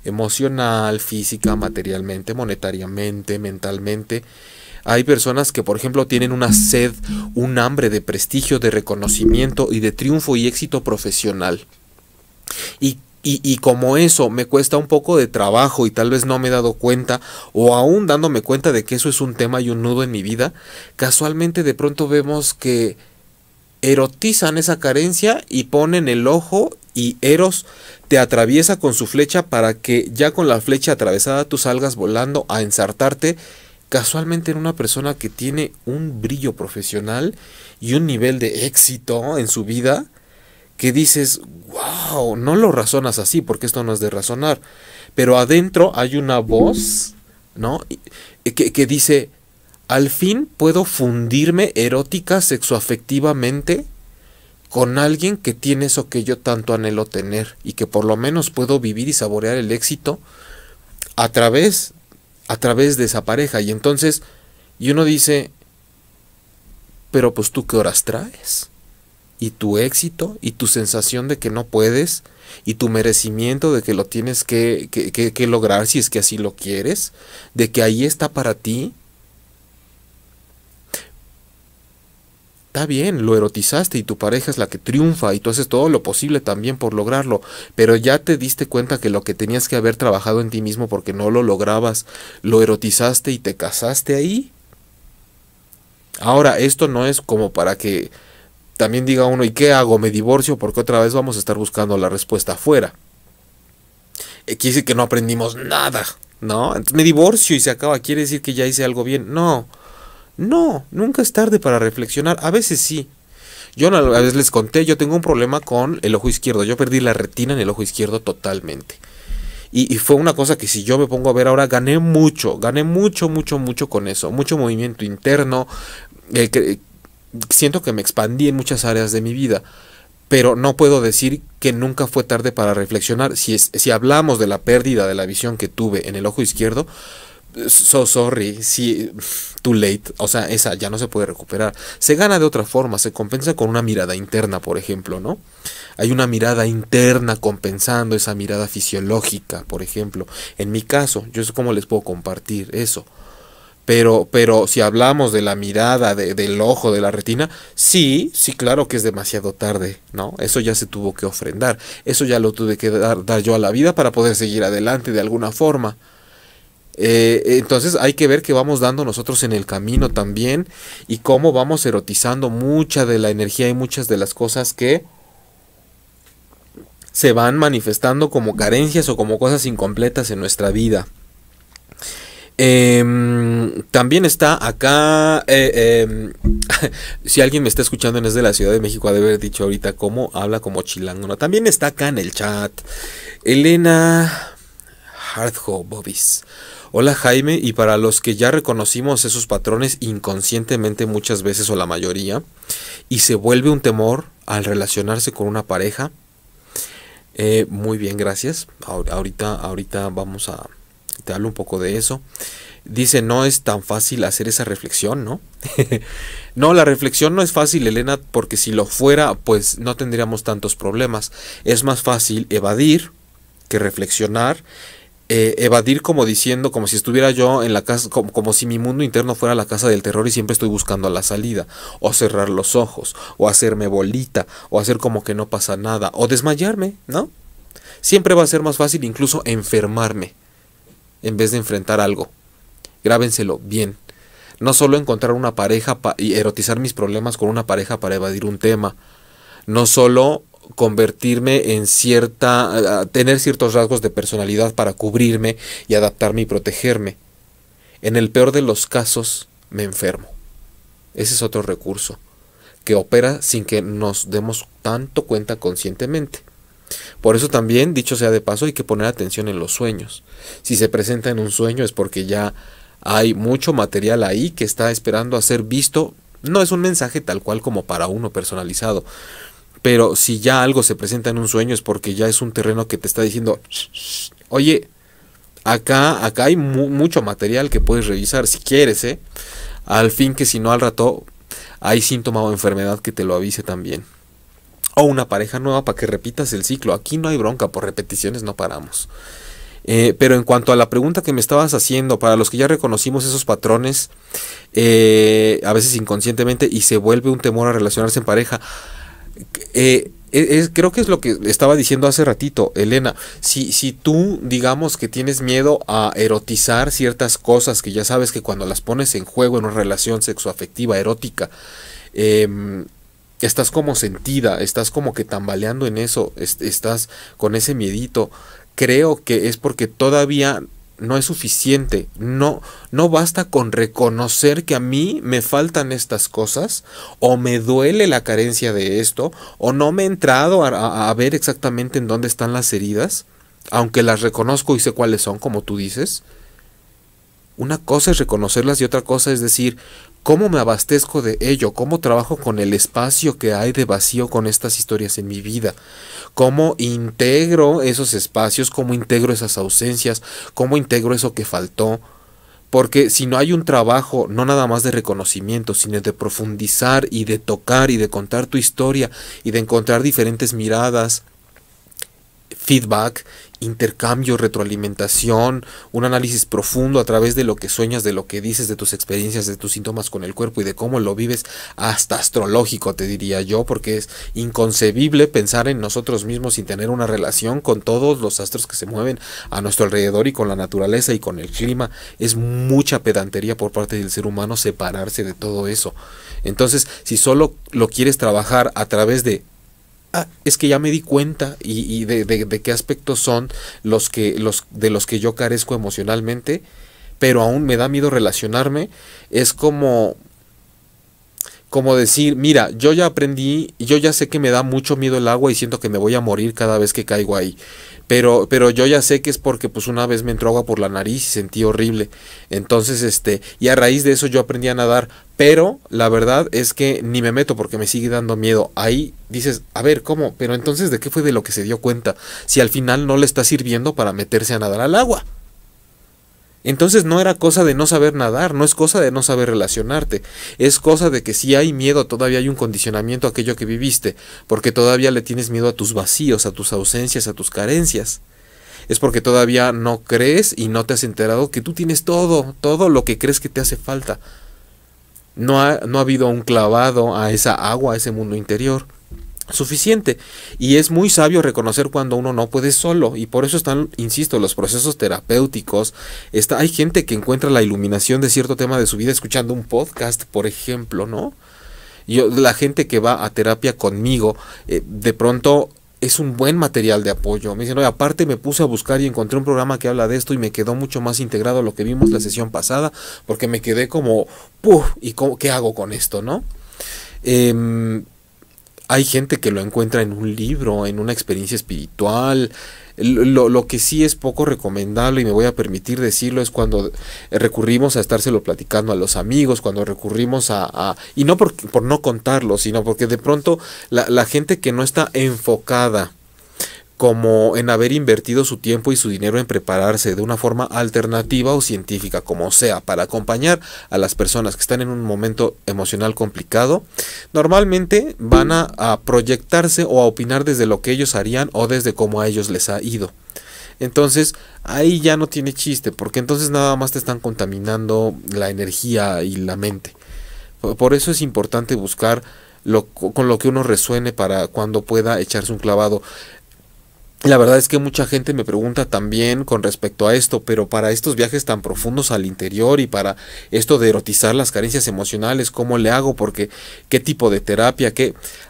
Emocional, física, materialmente, monetariamente, mentalmente. Hay personas que, por ejemplo, tienen una sed, un hambre de prestigio, de reconocimiento y de triunfo y éxito profesional. Y como eso me cuesta un poco de trabajo y tal vez no me he dado cuenta, o aún dándome cuenta de que eso es un tema y un nudo en mi vida, casualmente de pronto vemos que erotizan esa carencia y ponen el ojo y Eros te atraviesa con su flecha para que ya con la flecha atravesada tú salgas volando a ensartarte casualmente en una persona que tiene un brillo profesional y un nivel de éxito en su vida que dices, wow, no lo razonas así porque esto no es de razonar, pero adentro hay una voz, ¿no? Que dice, al fin puedo fundirme erótica sexoafectivamente con alguien que tiene eso que yo tanto anhelo tener y que por lo menos puedo vivir y saborear el éxito a través de esa pareja. Y entonces, y uno dice, pero pues tú qué horas traes, y tu éxito, y tu sensación de que no puedes, y tu merecimiento de que lo tienes que lograr si es que así lo quieres, de que ahí está para ti. Está bien, lo erotizaste y tu pareja es la que triunfa y tú haces todo lo posible también por lograrlo, pero ya te diste cuenta que lo que tenías que haber trabajado en ti mismo porque no lo lograbas, lo erotizaste y te casaste ahí. Ahora, esto no es como para que también diga uno, ¿y qué hago? ¿Me divorcio? Porque otra vez vamos a estar buscando la respuesta afuera. Quiere decir que no aprendimos nada, ¿no? Entonces me divorcio y se acaba, quiere decir que ya hice algo bien. No, nunca es tarde para reflexionar. A veces sí. Yo a veces les conté, yo tengo un problema con el ojo izquierdo. Yo perdí la retina en el ojo izquierdo totalmente. Y fue una cosa que si yo me pongo a ver ahora, gané mucho con eso. Mucho movimiento interno. Siento que me expandí en muchas áreas de mi vida, pero no puedo decir que nunca fue tarde para reflexionar. Si hablamos de la pérdida de la visión que tuve en el ojo izquierdo, so sorry, too late, o sea, esa ya no se puede recuperar. Se gana de otra forma, se compensa con una mirada interna, por ejemplo, ¿no? Hay una mirada interna compensando esa mirada fisiológica, por ejemplo. En mi caso, yo sé cómo les puedo compartir eso. Pero si hablamos de la mirada, del ojo, de la retina, sí, claro que es demasiado tarde, ¿no? Eso ya se tuvo que ofrendar, eso ya lo tuve que dar yo a la vida para poder seguir adelante de alguna forma. Entonces hay que ver qué vamos dando nosotros en el camino también y cómo vamos erotizando mucha de la energía y muchas de las cosas que se van manifestando como carencias o como cosas incompletas en nuestra vida. También está acá, si alguien me está escuchando en es de la Ciudad de México, ha de haber dicho ahorita cómo habla como chilango, ¿no? También está acá en el chat Elena Hardjo Bobis. Hola Jaime, y para los que ya reconocimos esos patrones inconscientemente muchas veces o la mayoría, y se vuelve un temor al relacionarse con una pareja, muy bien, gracias. Ahorita vamos a... te hablo un poco de eso. Dice, no es tan fácil hacer esa reflexión, ¿no? No, la reflexión no es fácil, Elena, porque si lo fuera, pues no tendríamos tantos problemas. Es más fácil evadir que reflexionar. Evadir como diciendo, como si estuviera yo en la casa, como si mi mundo interno fuera la casa del terror y siempre estoy buscando la salida, o cerrar los ojos, o hacerme bolita, o hacer como que no pasa nada, o desmayarme, ¿no? Siempre va a ser más fácil incluso enfermarme en vez de enfrentar algo. Grábenselo bien. No solo encontrar una pareja y erotizar mis problemas con una pareja para evadir un tema. No solo convertirme en tener ciertos rasgos de personalidad para cubrirme y adaptarme y protegerme. En el peor de los casos, me enfermo. Ese es otro recurso que opera sin que nos demos tanto cuenta conscientemente. Por eso también, dicho sea de paso, hay que poner atención en los sueños. Si se presenta en un sueño es porque ya hay mucho material ahí que está esperando a ser visto. No es un mensaje tal cual como para uno personalizado, pero si ya algo se presenta en un sueño es porque ya es un terreno que te está diciendo, oye, acá hay mucho material que puedes revisar si quieres, al fin que si no al rato hay síntoma o enfermedad que te lo avise también. O una pareja nueva para que repitas el ciclo. Aquí no hay bronca, por repeticiones no paramos. Pero en cuanto a la pregunta que me estabas haciendo, para los que ya reconocimos esos patrones, a veces inconscientemente, y se vuelve un temor a relacionarse en pareja, creo que es lo que estaba diciendo hace ratito, Elena. Si tú, digamos que tienes miedo a erotizar ciertas cosas que ya sabes que cuando las pones en juego en una relación sexoafectiva, erótica, estás como sentida, estás como que tambaleando en eso, estás con ese miedito. Creo que es porque todavía no es suficiente, no basta con reconocer que a mí me faltan estas cosas, o me duele la carencia de esto, o no me he entrado a ver exactamente en dónde están las heridas, aunque las reconozco y sé cuáles son, como tú dices. Una cosa es reconocerlas y otra cosa es decir, ¿cómo me abastezco de ello? ¿Cómo trabajo con el espacio que hay de vacío con estas historias en mi vida? ¿Cómo integro esos espacios? ¿Cómo integro esas ausencias? ¿Cómo integro eso que faltó? Porque si no hay un trabajo, no nada más de reconocimiento, sino de profundizar y de tocar y de contar tu historia y de encontrar diferentes miradas, feedback, intercambio, retroalimentación, un análisis profundo a través de lo que sueñas, de lo que dices, de tus experiencias, de tus síntomas con el cuerpo y de cómo lo vives, hasta astrológico te diría yo, porque es inconcebible pensar en nosotros mismos sin tener una relación con todos los astros que se mueven a nuestro alrededor y con la naturaleza y con el clima. Es mucha pedantería por parte del ser humano separarse de todo eso. Entonces, si solo lo quieres trabajar a través de es que ya me di cuenta y de qué aspectos son de los que yo carezco emocionalmente, pero aún me da miedo relacionarme, es como decir, mira, yo ya aprendí, yo ya sé que me da mucho miedo el agua y siento que me voy a morir cada vez que caigo ahí. Pero yo ya sé que es porque pues una vez me entró agua por la nariz y sentí horrible. Entonces, y a raíz de eso yo aprendí a nadar. Pero la verdad es que ni me meto porque me sigue dando miedo. Ahí dices, a ver, ¿cómo? Pero entonces, ¿de qué fue de lo que se dio cuenta? Si al final no le está sirviendo para meterse a nadar al agua. Entonces no era cosa de no saber nadar, no es cosa de no saber relacionarte, es cosa de que si hay miedo, todavía hay un condicionamiento a aquello que viviste, porque todavía le tienes miedo a tus vacíos, a tus ausencias, a tus carencias. Es porque todavía no crees y no te has enterado que tú tienes todo lo que crees que te hace falta. No ha habido un clavado a esa agua, a ese mundo interior suficiente, y es muy sabio reconocer cuando uno no puede solo, y por eso están, insisto, los procesos terapéuticos. Hay gente que encuentra la iluminación de cierto tema de su vida escuchando un podcast, por ejemplo, ¿no? La gente que va a terapia conmigo, de pronto es un buen material de apoyo. Me dicen, oye, aparte me puse a buscar y encontré un programa que habla de esto y me quedó mucho más integrado a lo que vimos la sesión pasada, porque me quedé como, ¡puf! ¿Y qué hago con esto, no? Hay gente que lo encuentra en un libro, en una experiencia espiritual. Lo que sí es poco recomendable, y me voy a permitir decirlo, es cuando recurrimos a estárselo platicando a los amigos, cuando recurrimos y no por no contarlo, sino porque de pronto la gente que no está enfocada como en haber invertido su tiempo y su dinero en prepararse de una forma alternativa o científica, como sea, para acompañar a las personas que están en un momento emocional complicado, normalmente van a proyectarse o a opinar desde lo que ellos harían o desde cómo a ellos les ha ido. Entonces ahí ya no tiene chiste, porque entonces nada más te están contaminando la energía y la mente. Por eso es importante buscar con lo que uno resuene para cuando pueda echarse un clavado. La verdad es que mucha gente me pregunta también con respecto a esto, pero para estos viajes tan profundos al interior y para esto de erotizar las carencias emocionales, ¿cómo le hago? Porque qué tipo de terapia,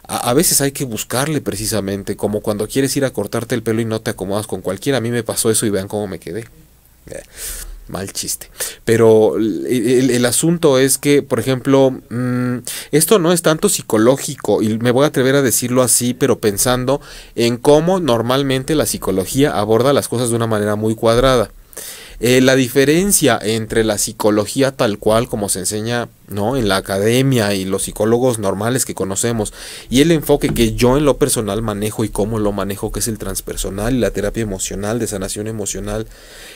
a veces hay que buscarle precisamente, como cuando quieres ir a cortarte el pelo y no te acomodas con cualquiera. A mí me pasó eso y vean cómo me quedé. Mal chiste. Pero el asunto es que, por ejemplo, esto no es tanto psicológico, y me voy a atrever a decirlo así, pero pensando en cómo normalmente la psicología aborda las cosas de una manera muy cuadrada. La diferencia entre la psicología tal cual como se enseña, ¿no?, en la academia y los psicólogos normales que conocemos, y el enfoque que yo en lo personal manejo y cómo lo manejo, que es el transpersonal y la terapia emocional, de sanación emocional,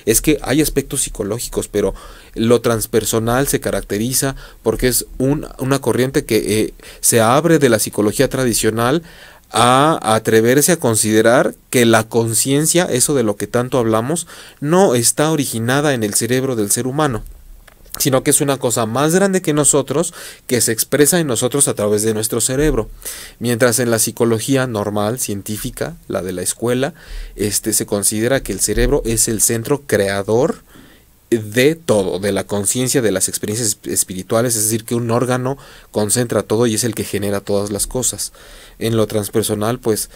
es que hay aspectos psicológicos, pero lo transpersonal se caracteriza porque es una corriente que se abre de la psicología tradicional a atreverse a considerar que la conciencia, eso de lo que tanto hablamos, no está originada en el cerebro del ser humano, sino que es una cosa más grande que nosotros, que se expresa en nosotros a través de nuestro cerebro. Mientras en la psicología normal, científica, la de la escuela, se considera que el cerebro es el centro creador de todo, de la conciencia, de las experiencias espirituales, es decir, que un órgano concentra todo y es el que genera todas las cosas. En lo transpersonal, pues,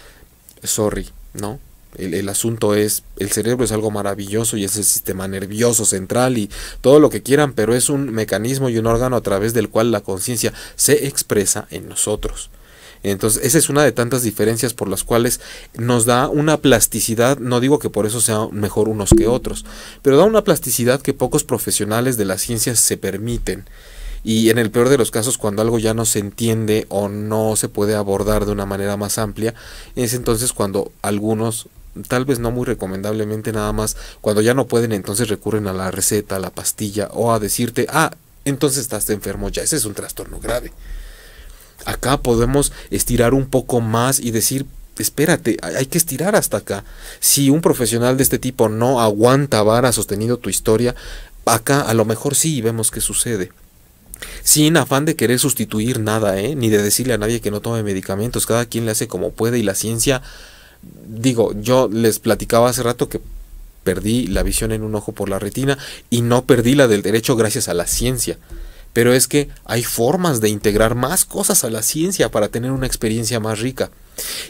sorry, ¿no? El asunto es, el cerebro es algo maravilloso y es el sistema nervioso central y todo lo que quieran, pero es un mecanismo y un órgano a través del cual la conciencia se expresa en nosotros. Entonces, esa es una de tantas diferencias por las cuales nos da una plasticidad, no digo que por eso sean mejor unos que otros, pero da una plasticidad que pocos profesionales de las ciencias se permiten. Y en el peor de los casos, cuando algo ya no se entiende o no se puede abordar de una manera más amplia, es entonces cuando algunos, tal vez no muy recomendablemente nada más, cuando ya no pueden, entonces recurren a la receta, a la pastilla o a decirte, entonces estás enfermo ya, ese es un trastorno grave. Acá podemos estirar un poco más y decir, espérate, hay que estirar hasta acá. Si un profesional de este tipo no aguanta vara sostenido tu historia, acá a lo mejor sí vemos qué sucede. Sin afán de querer sustituir nada, ni de decirle a nadie que no tome medicamentos, cada quien le hace como puede y la ciencia, digo, yo les platicaba hace rato que perdí la visión en un ojo por la retina y no perdí la del derecho gracias a la ciencia. Pero es que hay formas de integrar más cosas a la ciencia para tener una experiencia más rica.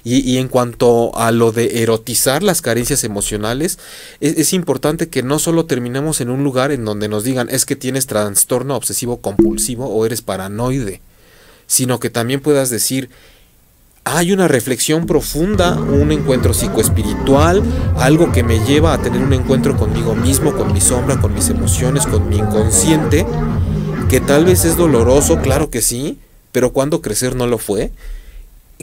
Y en cuanto a lo de erotizar las carencias emocionales, es importante que no solo terminemos en un lugar en donde nos digan es que tienes trastorno obsesivo compulsivo o eres paranoide, sino que también puedas decir, hay una reflexión profunda, un encuentro psicoespiritual, algo que me lleva a tener un encuentro conmigo mismo, con mi sombra, con mis emociones, con mi inconsciente, que tal vez es doloroso, claro que sí, pero cuando crecer no lo fue,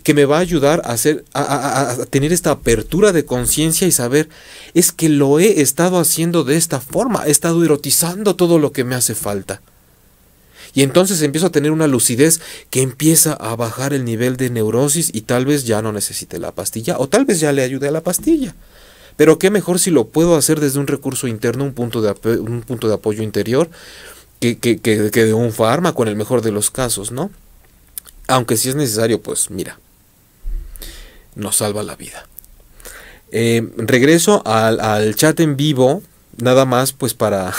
que me va a ayudar a tener esta apertura de conciencia y saber, es que lo he estado haciendo de esta forma, he estado erotizando todo lo que me hace falta. Y entonces empiezo a tener una lucidez que empieza a bajar el nivel de neurosis y tal vez ya no necesite la pastilla, o tal vez ya le ayude a la pastilla. Pero qué mejor si lo puedo hacer desde un recurso interno, un punto de apoyo interior, que de un fármaco en el mejor de los casos, ¿no? Aunque si es necesario, pues mira, nos salva la vida. Regreso al chat en vivo, nada más pues para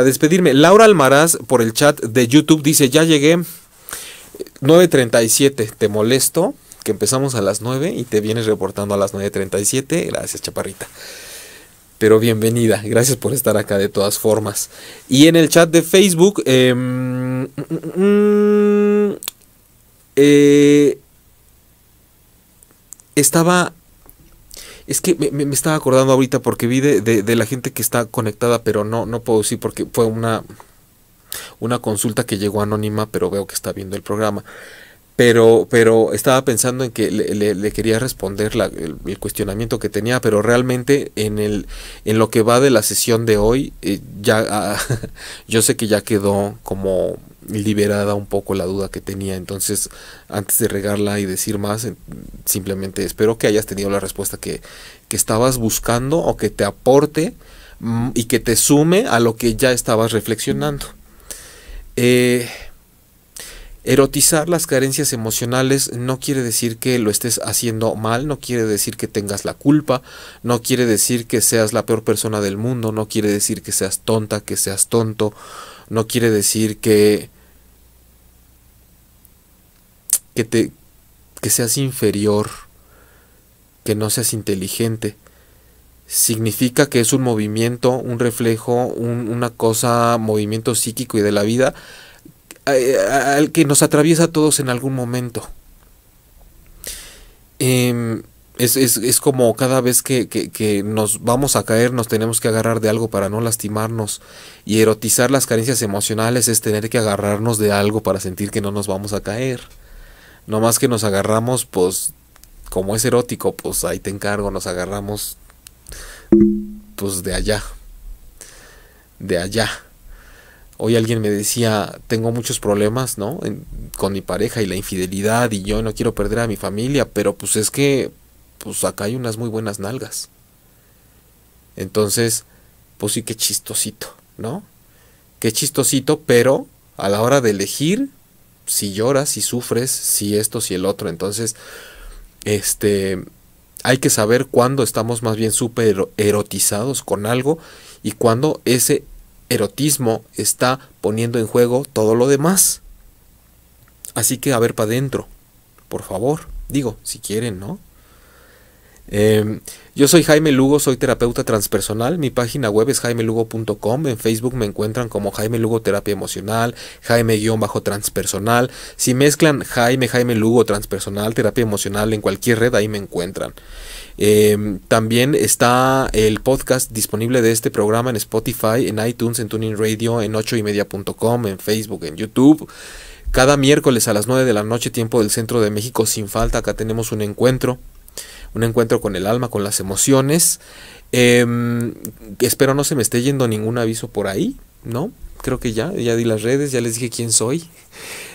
despedirme. Laura Almaraz por el chat de YouTube dice, ya llegué, 9:37, ¿te molesto? Que empezamos a las 9 y te vienes reportando a las 9:37, gracias chaparrita. Pero bienvenida, gracias por estar acá de todas formas. Y en el chat de Facebook, es que me estaba acordando ahorita porque vi de la gente que está conectada, pero no puedo decir porque fue una consulta que llegó anónima, pero veo que está viendo el programa. Pero estaba pensando en que le quería responder el cuestionamiento que tenía, pero realmente en lo que va de la sesión de hoy, yo sé que ya quedó como liberada un poco la duda que tenía. Entonces, antes de regarla y decir más, simplemente espero que hayas tenido la respuesta que estabas buscando o que te aporte y que te sume a lo que ya estabas reflexionando. Erotizar las carencias emocionales no quiere decir que lo estés haciendo mal, no quiere decir que tengas la culpa, no quiere decir que seas la peor persona del mundo, no quiere decir que seas tonta, que seas tonto, no quiere decir que seas inferior, que no seas inteligente. significa que es un movimiento, un reflejo, una cosa, movimiento psíquico y de la vida al que nos atraviesa a todos en algún momento. Es como cada vez que nos vamos a caer, nos tenemos que agarrar de algo para no lastimarnos. Y erotizar las carencias emocionales es tener que agarrarnos de algo para sentir que no nos vamos a caer. No más que nos agarramos, pues, como es erótico, pues ahí te encargo, nos agarramos, pues, de allá. De allá. Hoy alguien me decía, tengo muchos problemas, ¿no? Con mi pareja y la infidelidad, y yo no quiero perder a mi familia, pero pues es que, pues acá hay unas muy buenas nalgas. Entonces, pues sí, qué chistosito, ¿no? Qué chistosito, pero a la hora de elegir, si lloras, si sufres, si esto, si el otro, entonces, hay que saber cuándo estamos más bien súper erotizados con algo y cuándo ese erotismo está poniendo en juego todo lo demás. Así que a ver para adentro, por favor. Digo, si quieren, ¿no? Yo soy Jaime Lugo, soy terapeuta transpersonal. Mi página web es jaimelugo.com. En Facebook me encuentran como Jaime Lugo Terapia Emocional, Jaime-transpersonal. Si mezclan Jaime Lugo Transpersonal, Terapia Emocional en cualquier red, ahí me encuentran. También está el podcast disponible de este programa en Spotify, en iTunes, en TuneIn Radio, en 8ymedia.com, en Facebook, en YouTube. Cada miércoles a las 9 de la noche, tiempo del centro de México, sin falta, acá tenemos un encuentro con el alma, con las emociones. Espero no se me esté yendo ningún aviso por ahí, ¿no? Creo que ya di las redes, ya les dije quién soy.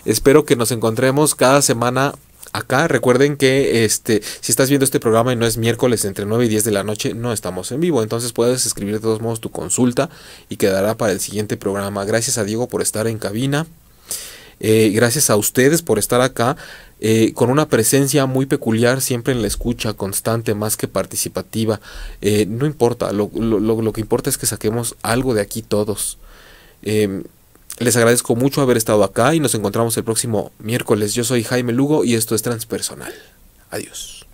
Espero que nos encontremos cada semana acá. Recuerden que si estás viendo este programa y no es miércoles entre 9 y 10 de la noche, no estamos en vivo. Entonces puedes escribir de todos modos tu consulta y quedará para el siguiente programa. Gracias a Diego por estar en cabina. Gracias a ustedes por estar acá, con una presencia muy peculiar, siempre en la escucha constante, más que participativa. No importa, lo que importa es que saquemos algo de aquí todos. Les agradezco mucho haber estado acá y nos encontramos el próximo miércoles. Yo soy Jaime Lugo y esto es Transpersonal. Adiós.